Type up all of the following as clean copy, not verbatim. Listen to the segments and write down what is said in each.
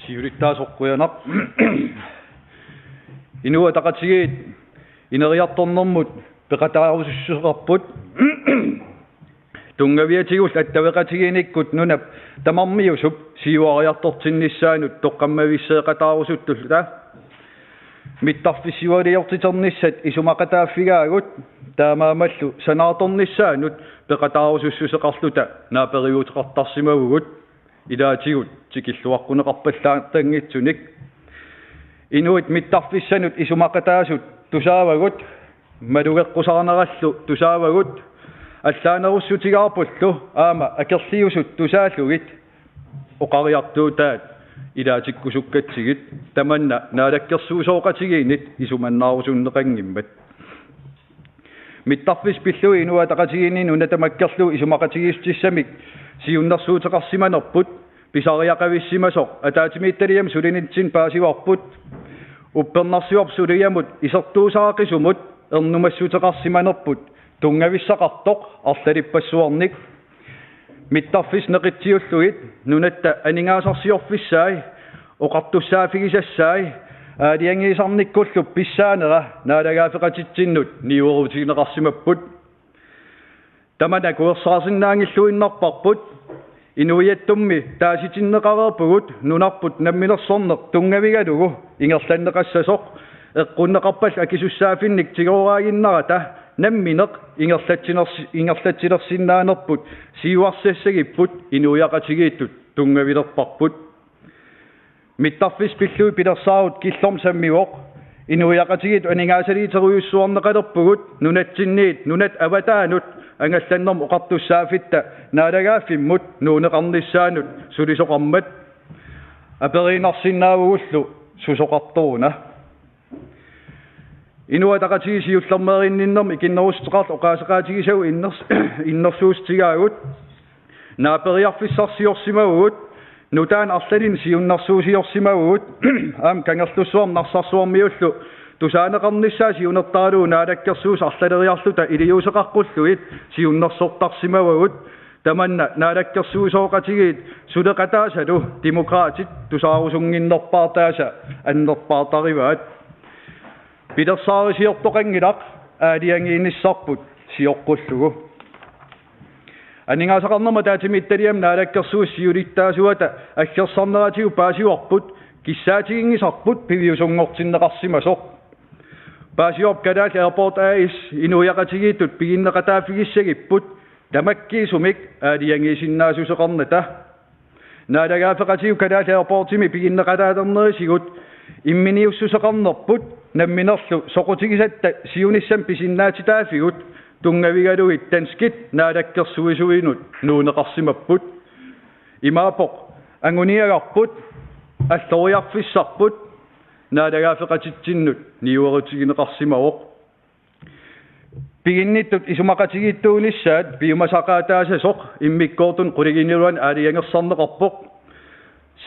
siulittaasoqquyanaq inua taqatigiit ineriartornermut peqataarusussuqarput tungaviatigul attaveqatigiinikkut nunap tamarmiusup siuariartortinnissaanut toqqammavisseeqataarusuttulla mittarfissiualiortiternissat isumaqataaffigagut taamaamallu sanaatornissaanut peqataarusussuseqarluta naaperiuteqartarsimagugut ilaatigut tikilluaqquneqarpallaartangitsunik inuit mittarfissanut isumaqataasut tusaavagut malugeqqusarnerallu tusaavagut allaanerussutigaarpullu aama akerliusut tusaallugit oqariartuutaat ilaatikkusukkatigit tamanna naalakkersuusooqatigiinit isumannaarusunneqangimmat mittarfis pillui inua taqatigiini nunatamakkerlu isumaqatigiistissamik siunnersuuteqarsimanerput pisariaqavissimasoq ataatimiittaliam sulinitsin paasivarput uppernarsiuarp suliamut isertuusaaqisumut ernumassuteqarsimanerput tungavissaqartoq arlalipassuarnik mittarfis neqittiullugit nunatta aningaasarsiorfissaai oqartussaafigisassaai aaliangiisarnikkullu pissaanera naalagaafeqatittinnut niuerutigineqarsimapput tamana kuersaarsinnaangilluinnarparput inuiattummi taasitinneqareerpugut nunarput namminersorneq tungavigalugu ingerlanneqassasoq eqqunneqarpall akisussaafinnik tigoraaginnarata nammineq ingerlatsinersinnaanerput siuarsassagipпут inuiaqatigiittut tungavilerparput mittarfis pillui pilersaarut killormsammivoq inuiaqatigiit aningaasaliiteruyussuarneqalerpugut nunatsinniit nunat avataanut angallannerm oqartussaafitta naalagaafimmut nuuneqarnissaanut sulisoqarmat aperiinarsinnaavugullu susoqartuuna inua taqatigiisiullermerinninnermi ikinnerusteqarlu oqaaseqaatigisau innersuustigaagut naaperiarfissarsiorsimagugut nutaan arlalin siunnarsuusiorsimagugut aam kangerlussuarm narsarsuarmiullu tusaaneqarnissaa siunertaaluu naalakkersuus arlaleriarluta iliuuseqaqqulluit siunnersortarsimagugut tamanna naalakkersuusooqatigiit suleqataasalu demokraatit tusaarusunginnerpaartaasa annerpaartarivaat pilersaarisiortoqangilaq aaliangiinissarput siorqullugu aningaasaqarnerma taatimiittaliam naalakkersuus siulittaasuata aggersarneratigu paasiuarput kissaatigingisarput piviusungortinneqarsimasoq paasiorp kadaal airport ais inuiaqatigiittut piginneqataafigissagipput tamakkiisumik aaliangiisinnaasuseqarnata naalagaafeqatigu kadaal airportimi piginneqataaternerisigut imminiussuseqarnerput namminerlu soqutigisatta siunissam pisinnaatitaafigut tungavigaluit tanskit naalakkersuisuinut nuuneqarsimapput imaapoq anguniagarput alloriarfissarput naalagaafeqatittinnut niuerutigineqarsimaoq piginnittut isumaqatigiittuunissaat piumasaqaataasasoq immikkoortun quliginiluan aaliangersarneqarpoq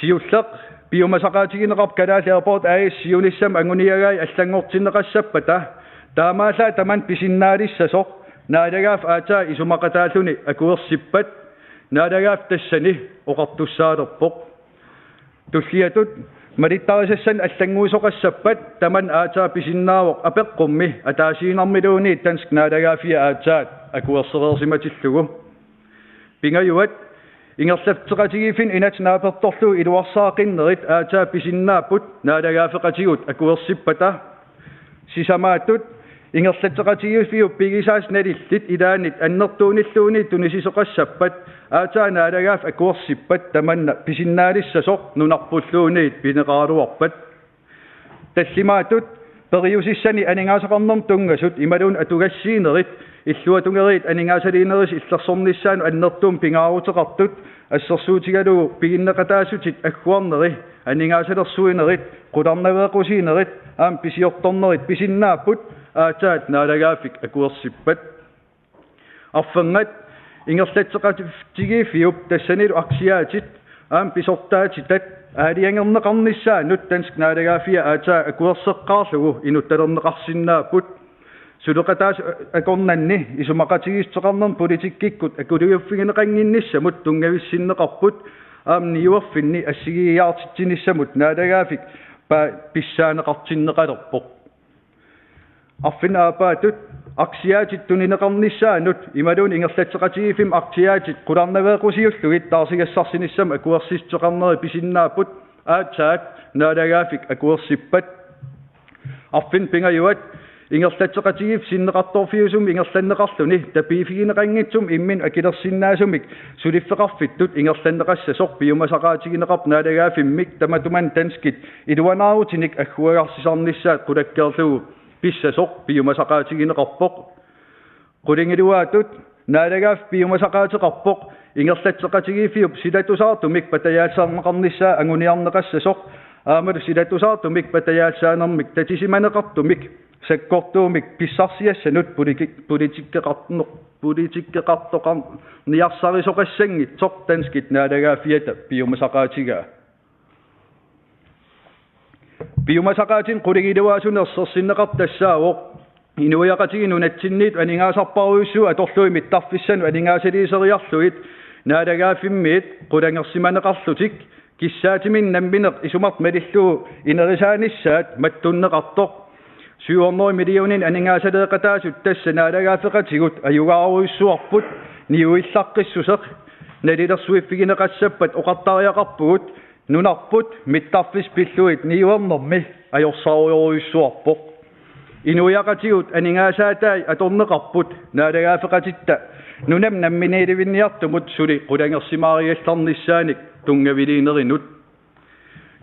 siulleq piumasaqaatigineqarp kadaal airport ais siunissam anguniagaai allangortinneqassappata taamaallaa taman pisinnaalissasoq naalagaaf aataa isumaqataalluni akuersippat naalagaaf tassani oqartussaalerpoq tulliatut malittarisassan allanguusoqassappat taman aataa pisinnaavoq apeqqummi ataasiinarmiluuni tansk naalagaafia aataat akuersereersimatillugu pingayuat ingerlafteqatigifin inat naapertorlu iluarsaaqinnerit aataa pisinnaaput naalagaafeqatigut akuersippata sisamaatut ingerlatteqatigifiu pigisaas nalillit ilaanit annertuunilluuni tunisisoqassappat aataa naalagaaf akuersippat tamanna pisinnaalissasoq nunarpulluuniit pineqaaluarpat tallimaatut periusissani aningaasaqarnerm tungasut imaluun atugassiinerit illuatungeriit aningaasaliineris illersornissaanu annertuum pingaaruteqartut assersuutigalugu piginneqataasutit agguarneri aningaasalerssuinerit qularnaveequsiinerit aam pisiortornerit pisinnaaput aataat naalagaafik akuersippat arfangat ingerlatteqatigifiup tassanilu aksiaatit aam pisortaatitat aaliangerneqarnissaanut tansk naalagaafia aataa akuerseqqaarlugu inuttalerneqarsinnaaput suleqataas akornanni isumaqatigiisteqarnerm politikkikkut akuluiuffigineqanginnissamut tungavissinneqarput niuerfinni assigiiartittinissamut naadagaafik pissaaneqartinneqalerpoq arfinaapaattut aksiaatit tunineqarnissaanut imaluun ingerlatseqatigifim aksiaatit qularnaveequsiulluit taarsigassarsinissam akuersissoqarneri pisinnaaput aatsaat naadagaafik akuersippat arfin pingajuat ingerlatseqatigif sinneqartorfiusum ingerlanneqarluni tapiifigineqanngitsum immin akilersinnaasumik suliffeqarfittut ingerlanneqassasoq piumasaqaatigineqarp naadagaafimmik tamatuman tanskit iluanaarutinik agguagarсисарnissaат qulakkeerlugu pissasoq piumasaqaatigineqarpoq qulingiluaatut naadagaaf piumasaqaatiqarpoq ingerlatseqatigifiup silatusaartumik patayaatsarneqarnissaa anguniarneqassasoq aamalu silatusaartumik patayaatsaanermik tatisimaneqartumik sakkortuumik pissarsiassanut politikkeqartoqar niarsarisoqassangitsoq tanskit naadagaafiata piumasaqaatigaa piumasaqaatin qulingiluaasunersersinneqartassaawoq inuiaqatiginu natsinniit aningaasarparuissu atorluimit tarfissanu aningaasaliiseriarluit naadagaafimmiit qulangersimaneqarlutik kissaatimin nammineq isumart malilluu inerisaannissaat mattunneqartoq 700 millionin aningaasaleeqataasut tassa naadagaafeqatigut ayugaaruissuarput niuillaqqissuseq nalilersuiffigineqassappat oqartariaqarpugut nunarput mittarfis pilluit niuernermi ajorsarujoruissuarpoq inuiaqatigut aningaasaatai atorneqarput naadagaafeqatitta nunam namminiilivinniartumut suli qulangersimaariallarnissaanik tungaviliinerinut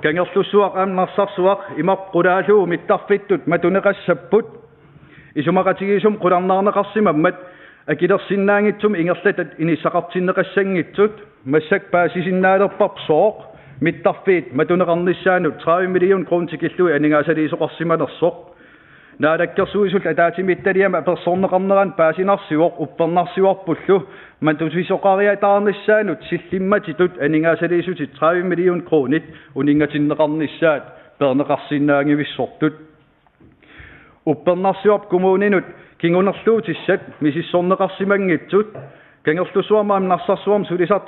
kangerlussuaq amnarsarsuaq imaqqulaaluu mittarfittut matuneqassapput isumaqatigisum qularnaarneqarsimammat akilersinnaangitsum ingerlatat inissaqartinneqassangitsut massak paasisinnaaleerparpsooq mittarfiit matuneqarnissaanut 30 million kroontikillui aningaasaliisoqarsimanersoq naadakkersuisul ataatimittaliama persorneqarneran paasinarsiuoq uppernarsiuarpullu matusisoqariataarnissaanut sillimmatitut aningaasaliisutit 30 million kroonit uningatinneqarnissaat perneqarsinnaangivissortut uppernarsiuarp kommuninut kingunerluutissat misissorneqarsimangitsut kangerlusuarmaam narsarsuarm sulisart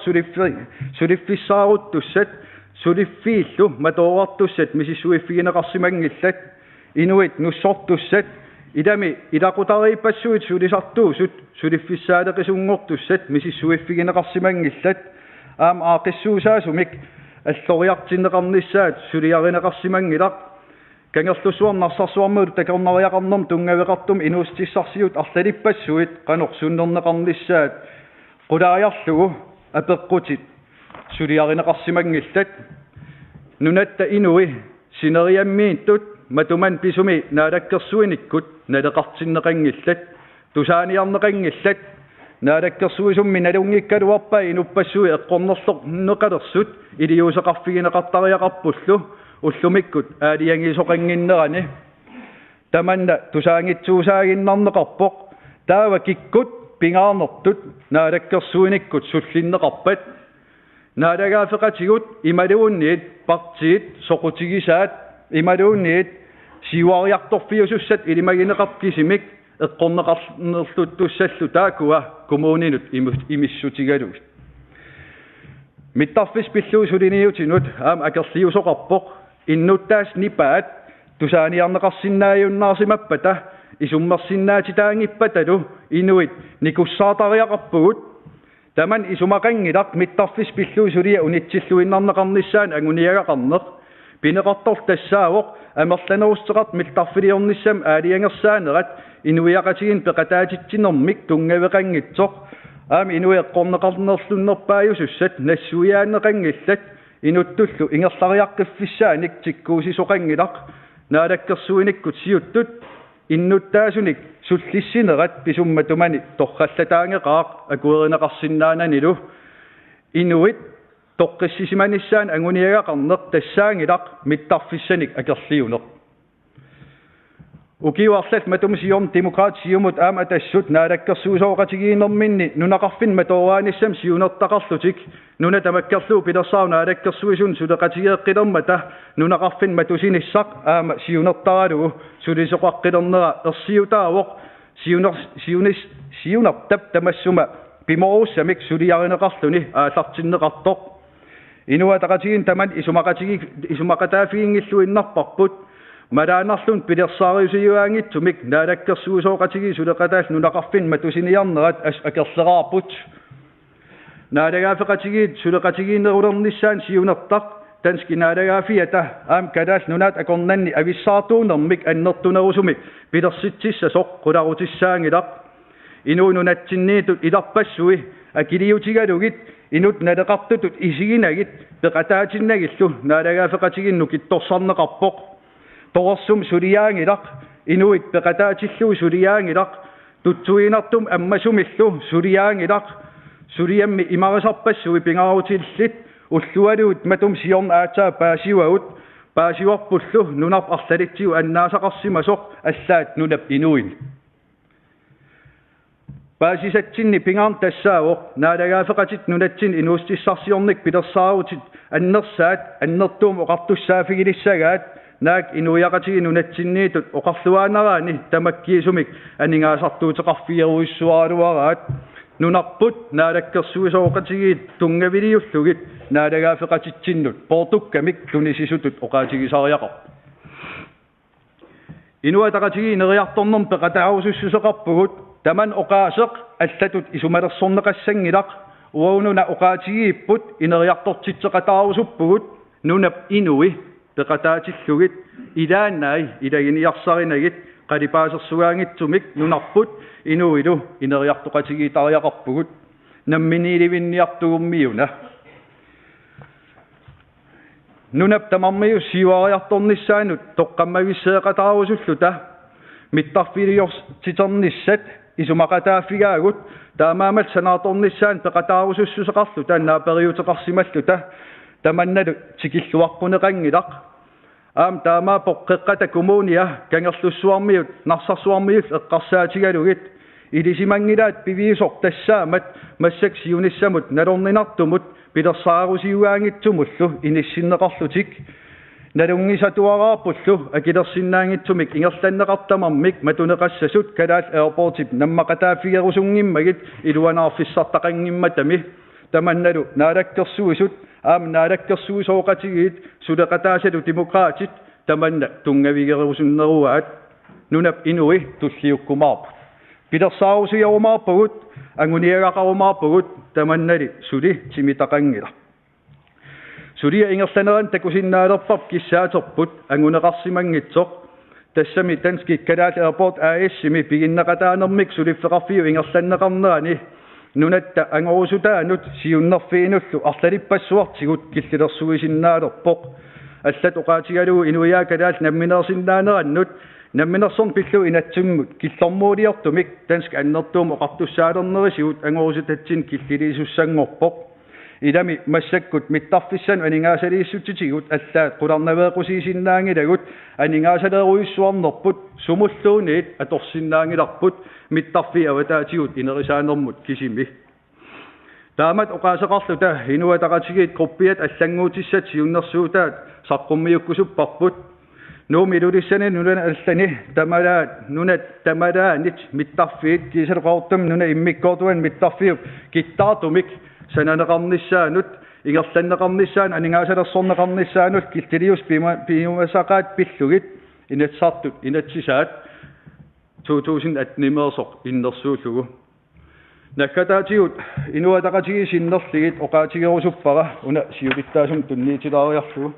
suliffissaaruttussat suliffiillu matooartussat misissuiffigineqarsimangillat inuit nussortussat idami ilaqutariippassuit sulisartuusut suliffissaaleqisungortussat misissuiffigineqarsimangillat aam aaqissuusaasumik alloriartinneqarnissaat suliarineqarsimangilaq kangerlussuarm narsarsuarmuut takerunariaqarnerm tungaveqartum inuustissarsiut arlalipassuit qanorsunnerneqarnissaat qulaariarlugu apeqqutit suliarineqarsimangillat nunatta inui sineriammiittut matuman pisumi naadakkersuinikkut naleqartinneqangillat tusaaniarneqangillat naadakkersuisummi nalungikkaluarpa inuppassui eqqornerlerneqalersut iliuseqarfigineqartariaqarpullu ullumikkut aaliangisoqanginnerani tamanna tusaangitsuusaaginnarneqarpoq taava kikkut pingaarnertut naadakkersuinikkut sullinneqarpat naadagaafeqatigut imaluunniit partiit soqutigisaat imaluunniit siuariartorfiusussat ilimagineqarkisimik eqqorneqarnerluttussallu taakua kommuninut imissutigaluut mittarfis pilluusuliniutinut aam akerliusoqarpoq innuttaas nipaat tusaaniarneqarsinnaajunnaarsimappata isummersinnaatitaangippatalu inuit nikussaatariaqarpugut taman isumaqangilaq mittarfis pilluusulia unitsilluinnarneqarnissaan anguniagaqarneq pineqartortassaavoq amerlanerusteqart mittarfiliornissam aaliangersaanerat inuiaqatigin peqataatittinermik tungaveqangitsoq aam inui eqqorneqarnerlunnerpaayusussat nassuiaaneqangillat inuttullu ingerlariaqqiffiссaanik tikkuusisoqangilaq naadakkersuinikkut siuttut innuttaasunik sullissinerat pisummatumani torrallataangeqaaq akuerineqarsinnaananilu inuit toqqissisimanissaan anguniagaqarneq tassaangilaq mittarfissanik akerliuneq ukiuarlat matumsiorm demokraatsiumut aama tassut naadakkersuusoqatigiinerminni nunaqarfin matooraanissam siunertaqarlutik nuna tamakkerluu pilersaar naadakkersuisun suleqatigeeqqilermata nunaqarfin matusinissaq aama siunertaralugu sulisoqaqqilernera ersiutaavoq siunertap tamassuma pimoruussamik suliarineqarluni aallartinneqartoq Inuataqatigin taman isumaqataafiingilluinnarparput malaanarlun pilersaariusiyuaangittumik naalakkersuusooqatigi suleqataal nunaqarfin matusiniarnerat akerleraarput naalagaafeqatigit suleqatigiinnerulernissaan siunertaq danski naalagaafiata aam kadaal nunaat akornanni avissaartuunermik annertunerusumik pilersitsissasoq qularutissaangilaq inuununatsinniitut ilarpassui akiliutigalugit inut naleqartutut isiginagit peqataatinnagillu naalagaafeqatiginnu kittorsarneqarpoq torsum suliaangilaq inuit peqataatillu suliaangilaq tutsuinartum ammasumillu suliaangilaq suliammi imarisarpassui pingarutillit ullualuut matum siorn aatsaa paasiuagut paasiuarpullu nunarp arlalitsiu annaasaqarsimasoq allaat nunap inuin paasisatsinni pingaarn tassaawoq naalagaafeqatit nunatsin inuustissarsiornik pilersaarutit annersaat annertuum oqartussaafigilisagaat naak inuyaqatigi nunatsinniitut oqarluaanaraani tamakkiisumik aningaasartuuteqarfieruissuaaluaraat nunarput naalakkersuisooqatigiit tungaviliullugit naalagaafeqatitsinnut portukkamik tunisisutut oqaatigisariaqar inuataqatigi neriartornerm peqataarusussuseqarpugut taman oqaaseq allatut isumalersorneqassangilaq uaununa oqaatigiipput ineriartortitseqataarusuppugut nunap inui peqataatillugit ilaannaai ilaginiarsarinagit qalipaasersugaangitsumik nunarput inuilu ineriartoqatigiitariaqarpugut namminiilivinniartugummiuna nunap tamarmiu siuariartornissaanut toqqammavisseeqataarusulluta mittarfiliortiternissat isumaqataafigaagut taamaamal sanaatornissaan peqataarusussuseqarluta naaperiuteqarsimalluta tamannalu tikilluarpuneqangilaq aam taamaa poqqeqqata kumuunia kangerlussuarmiut narsarsuarmiut eqqarsaatigalugit ilisimangilaat piviisoq tassaamat massak siunissamut nalorninartumut pilersaarusiuaangitsumullu inissinneqarlutik nalungisatuaraarpullu akilersinnaangitsumik ingerlanneqartamarmik matuneqassasut kalaal airportip nammaqataafigerusungimmagit iluanaarfissartaqangimmatami tamannalu naalakkersuisut aam naalakkersuisooqatigit suleqataasalu demokraatit tamanna tungavigerusunneruaat nunap inui tulliukkumaarput pilersaarusiyarumaarpugut anguniagaqarumaarpugut tamannali suli timitaqangila sulia ingerlaneran takusinnaalerpap kissaaterput anguneqarsimangitsoq tassami tanski kalaal airport aaissimi piginnaqataanermik suliffeqarfiu ingerlanneqarnerani nunatta angorusutaanut siunnerfiinullu arlalipassuartigut killilersuisinnaalerpoq allat oqaatigalu inuiaa kalaal namminersinnaanerannut namminersorn pillu inatsumgut killermuuliartumik tansk annertuum oqartussaalernerisigut angorusutatsin killiliisussangorpoq ilami massakkut mittarfissan aningaasaliissutitigut allaat qularnaveequsiisinnaangilagut aningaasaleeruissuarnerput sumulluuniit atorsinnaangilarput mittarfi avataatigut inerisaanermut kisimi taamat oqaaseqarluta inuataqatigit quppiat allanguutissat siunnersuutaat saqqummiukkusupparput nuumilulissani nunan allani nunat tamalaanit mittarfiit kiisalqaortum nuna immikkoortuan mittarfiuk kittaartumik sananeqarnissaanut ingerlanneqarnissaan aningaasalerssorneqarnissaanut kiltilius piumasaqaat pillugit inatsartut inatsisaat 2018 innersuullugu nakkataatigut inuataqatigi sinnerligit oqaatigerusuppara una siulittaasum tunniitilaariarlugu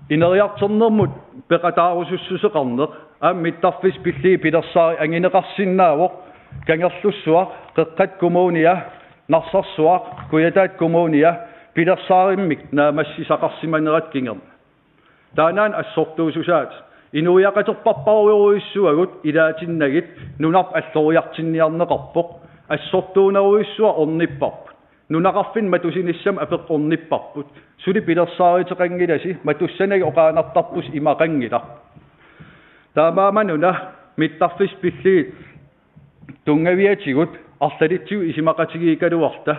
ineriarternermut peqataarusussuseqarneq aammittarfis pilli pilersaari angineqarsinnaawoq kangerlussuaq qeqqat kumuunia narsarsuaq kuyataat kumuunia pilersaarimik naamassisaqarsimanerat kingerna taanaan assortuususaat inuiaqaterparparuiruissuagut ilaatinnagit nunarp alloriartinniarneqarpoq assortuuneruissua ornipparput nunaqarfin matusinissam apeqqornipparput suli pilersaariteqangilasi matussanagi oqaanartarpus imaqangila taamaamanuna mittarfis pilliit tungaviatigut arlalitsiu isimaqatigiikaluarta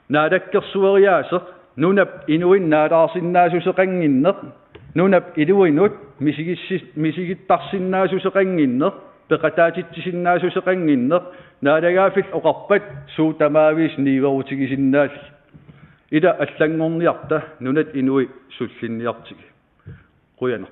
naalakkersueriaaseq nunap inuin naalaarsinnaasuseqanginneq nunap iluinut misigittarsinnaasuseqanginneq peqataatittisinnaasuseqanginneq naalaagaafil oqarpat suutamaaviis niiverutigisinnaas ila allangorniarta nunat inui sullinniartigi quyana